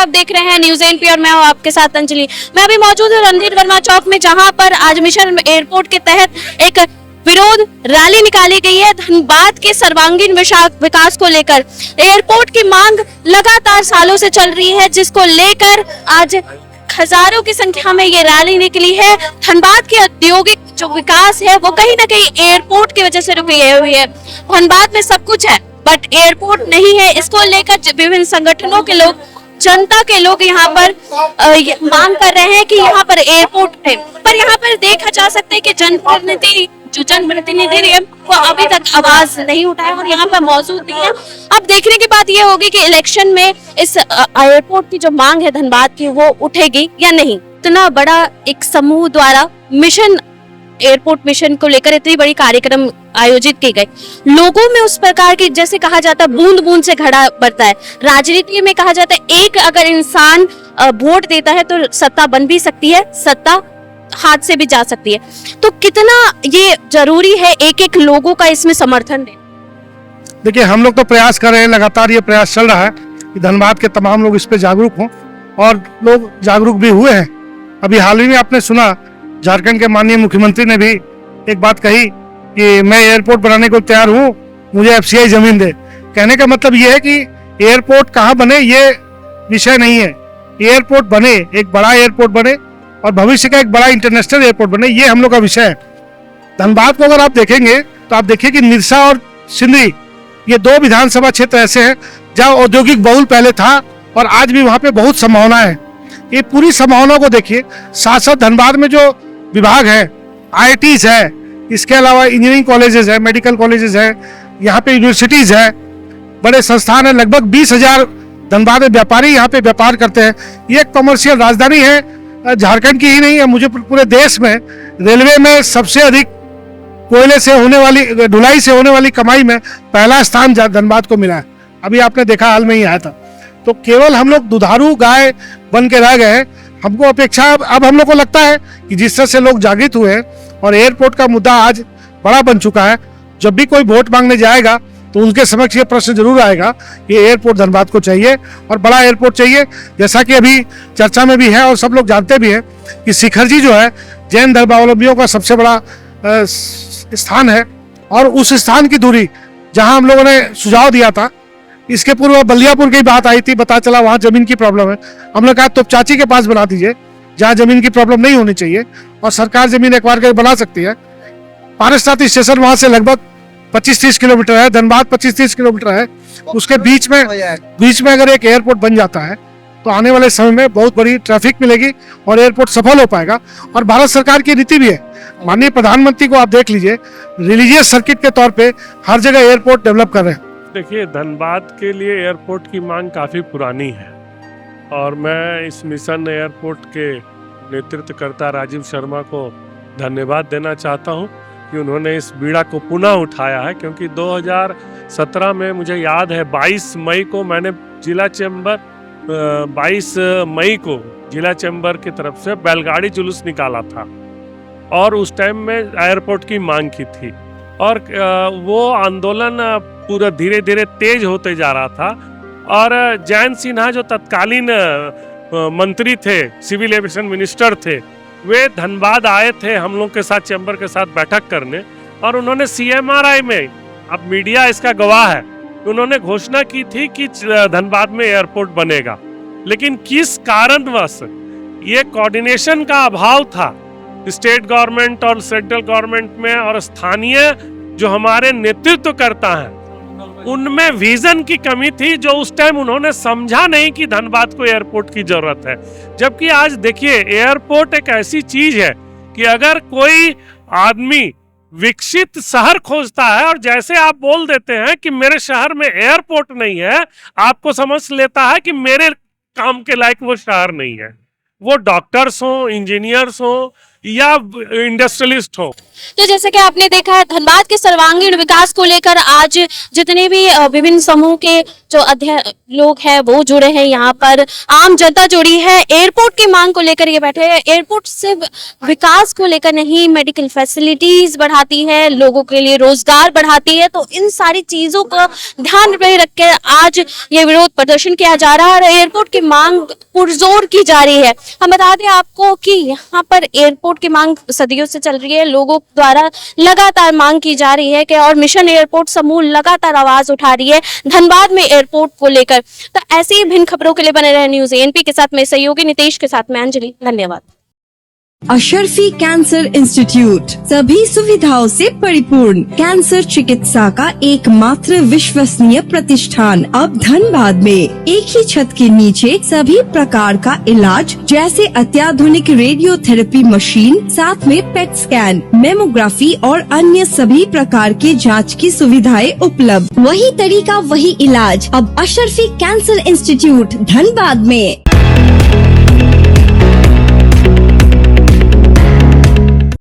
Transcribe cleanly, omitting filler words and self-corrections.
आप देख रहे हैं न्यूज़ एनपी और मैं हूं आपके साथ अंजलि। मैं अभी मौजूद हूं रणधीर वर्मा चौक में, जहां पर आज मिशन एयरपोर्ट के तहत एक विरोध रैली निकाली गई है धनबाद के सर्वांगीण विकास को लेकर। एयरपोर्ट की मांग लगातार सालों से चल रही है, जिसको लेकर आज हजारों की संख्या में ये रैली निकली है। धनबाद के औद्योगिक जो विकास है वो कहीं ना कहीं एयरपोर्ट की वजह से रुकी हुई है। धनबाद में सब कुछ है बट एयरपोर्ट नहीं है। इसको लेकर विभिन्न संगठनों के लोग, जनता के लोग यहाँ पर मांग कर रहे हैं कि यहाँ पर एयरपोर्ट है। पर यहाँ पर देखा जा सकता है कि जनप्रतिनिधि है वो अभी तक आवाज नहीं उठाया और यहाँ पर मौजूद नहीं है। अब देखने की बात ये होगी कि इलेक्शन में इस एयरपोर्ट की जो मांग है धनबाद की वो उठेगी या नहीं। इतना बड़ा एक समूह द्वारा मिशन एयरपोर्ट मिशन को लेकर इतनी बड़ी कार्यक्रम आयोजित की गई, लोगों में उस प्रकार की, जैसे कहा जाता है बूंद बूंद से घड़ा भरता है। राजनीति में कहा जाता है एक अगर इंसान वोट देता है तो सत्ता बन भी सकती है, सत्ता हाथ से भी जा सकती है। तो कितना ये जरूरी है एक एक लोगों का इसमें समर्थन दे। देखिए, हम लोग तो प्रयास कर रहे हैं, लगातार ये प्रयास चल रहा है कि धनबाद के तमाम लोग इस पे जागरूक हों और लोग जागरूक भी हुए हैं। अभी हाल ही में आपने सुना झारखंड के माननीय मुख्यमंत्री ने भी एक बात कही कि मैं एयरपोर्ट बनाने को तैयार हूँ, मुझे एफसीआई जमीन दे। कहने का मतलब ये है कि एयरपोर्ट कहाँ बने ये विषय नहीं है। एयरपोर्ट बने, एक बड़ा एयरपोर्ट बने और भविष्य का एक बड़ा इंटरनेशनल एयरपोर्ट बने, ये हम लोग का विषय है। धनबाद को अगर आप देखेंगे तो आप देखिए कि निरसा और सिंदरी ये दो विधानसभा क्षेत्र ऐसे हैं जहाँ औद्योगिक बहुल पहले था और आज भी वहाँ पे बहुत संभावना है। ये पूरी संभावना को देखिए। साथ साथ धनबाद में जो विभाग है, IITs है, इसके अलावा इंजीनियरिंग कॉलेजेस है, मेडिकल कॉलेजेस है, यहाँ पे यूनिवर्सिटीज है, बड़े संस्थान है। लगभग 20,000 धनबाद में व्यापारी यहाँ पे व्यापार करते हैं। ये एक कमर्शियल राजधानी है, झारखंड की ही नहीं है, मुझे पूरे देश में रेलवे में सबसे अधिक कोयले से होने वाली, ढुलाई से होने वाली कमाई में पहला स्थान धनबाद को मिला है। अभी आपने देखा, हाल में ही आया था। तो केवल हम लोग दुधारू गाय बन के रह गए। हमको अपेक्षा, अब हम लोग को लगता है कि जिस तरह से लोग जागृत हुए हैं और एयरपोर्ट का मुद्दा आज बड़ा बन चुका है, जब भी कोई वोट मांगने जाएगा तो उनके समक्ष ये प्रश्न जरूर आएगा कि एयरपोर्ट धनबाद को चाहिए और बड़ा एयरपोर्ट चाहिए। जैसा कि अभी चर्चा में भी है और सब लोग जानते भी हैं कि शिखर जी जो है जैन धर्मावलंबियों का सबसे बड़ा स्थान है और उस स्थान की दूरी जहां हम लोगों ने सुझाव दिया था, इसके पूर्व बलियापुर की बात आई थी, पता चला वहां जमीन की प्रॉब्लम है। हमने कहा तो चाची के पास बना दीजिए जहां जमीन की प्रॉब्लम नहीं होनी चाहिए और सरकार जमीन एक्वायर करके बना सकती है। पारसनाथ स्टेशन वहां से लगभग 25-30 किलोमीटर है, धनबाद 25-30 किलोमीटर है। उसके बीच में अगर एक एयरपोर्ट बन जाता है तो आने वाले समय में बहुत बड़ी ट्रैफिक मिलेगी और एयरपोर्ट सफल हो पाएगा। और भारत सरकार की नीति भी है, माननीय प्रधानमंत्री को आप देख लीजिए, रिलीजियस सर्किट के तौर पे हर जगह एयरपोर्ट डेवलप कर रहे हैं। देखिए, धनबाद के लिए एयरपोर्ट की मांग काफ़ी पुरानी है और मैं इस मिशन एयरपोर्ट के नेतृत्वकर्ता राजीव शर्मा को धन्यवाद देना चाहता हूं कि उन्होंने इस बीड़ा को पुनः उठाया है। क्योंकि 2017 में मुझे याद है 22 मई को मैंने जिला चैम्बर की तरफ से बैलगाड़ी जुलूस निकाला था और उस टाइम में एयरपोर्ट की मांग की थी और वो आंदोलन पूरा धीरे धीरे तेज होते जा रहा था। और जयंत सिन्हा जो तत्कालीन मंत्री थे, सिविल एविएशन मिनिस्टर थे, वे धनबाद आए थे हम लोग के साथ, चैम्बर के साथ बैठक करने और उन्होंने CMRI में, अब मीडिया इसका गवाह है, उन्होंने घोषणा की थी कि धनबाद में एयरपोर्ट बनेगा। लेकिन किस कारणवश ये कोऑर्डिनेशन का अभाव था स्टेट गवर्नमेंट और सेंट्रल गवर्नमेंट में और स्थानीय जो हमारे नेतृत्व करता है उनमें विजन की कमी थी, जो उस टाइम उन्होंने समझा नहीं कि धनबाद को एयरपोर्ट की जरूरत है। जबकि आज देखिए, एयरपोर्ट एक ऐसी चीज है कि अगर कोई आदमी विकसित शहर खोजता है और जैसे आप बोल देते हैं कि मेरे शहर में एयरपोर्ट नहीं है, आपको समझ लेता है कि मेरे काम के लायक वो शहर नहीं है। वो डॉक्टर्स हो, इंजीनियर्स हो या इंडस्ट्रियलिस्ट हो। तो जैसे कि आपने देखा है, धनबाद के सर्वांगीण विकास को लेकर आज जितने भी विभिन्न समूह के जो अध्यक्ष लोग हैं वो जुड़े हैं, यहाँ पर आम जनता जुड़ी है। एयरपोर्ट की मांग को लेकर ये बैठे हैं। एयरपोर्ट से विकास को लेकर नहीं, मेडिकल फैसिलिटीज बढ़ाती है, लोगों के लिए रोजगार बढ़ाती है। तो इन सारी चीजों को ध्यान में रख के आज ये विरोध प्रदर्शन किया जा रहा है और एयरपोर्ट की मांग पुरजोर की जा रही है। हम बता दें आपको कि यहाँ पर एयरपोर्ट की मांग सदियों से चल रही है, लोगों द्वारा लगातार मांग की जा रही है कि और मिशन एयरपोर्ट समूह लगातार आवाज उठा रही है धनबाद में एयरपोर्ट को लेकर। तो ऐसी ही भिन्न खबरों के लिए बने रहे न्यूज़ एएनपी के साथ में सहयोगी नितेश के साथ में अंजलि। धन्यवाद। अशरफी कैंसर इंस्टीट्यूट सभी सुविधाओं से परिपूर्ण कैंसर चिकित्सा का एकमात्र विश्वसनीय प्रतिष्ठान अब धनबाद में। एक ही छत के नीचे सभी प्रकार का इलाज जैसे अत्याधुनिक रेडियोथेरेपी मशीन, साथ में पेट स्कैन, मेमोग्राफी और अन्य सभी प्रकार के जांच की सुविधाएं उपलब्ध। वही तरीका वही इलाज अब अशरफी कैंसर इंस्टीट्यूट धनबाद में।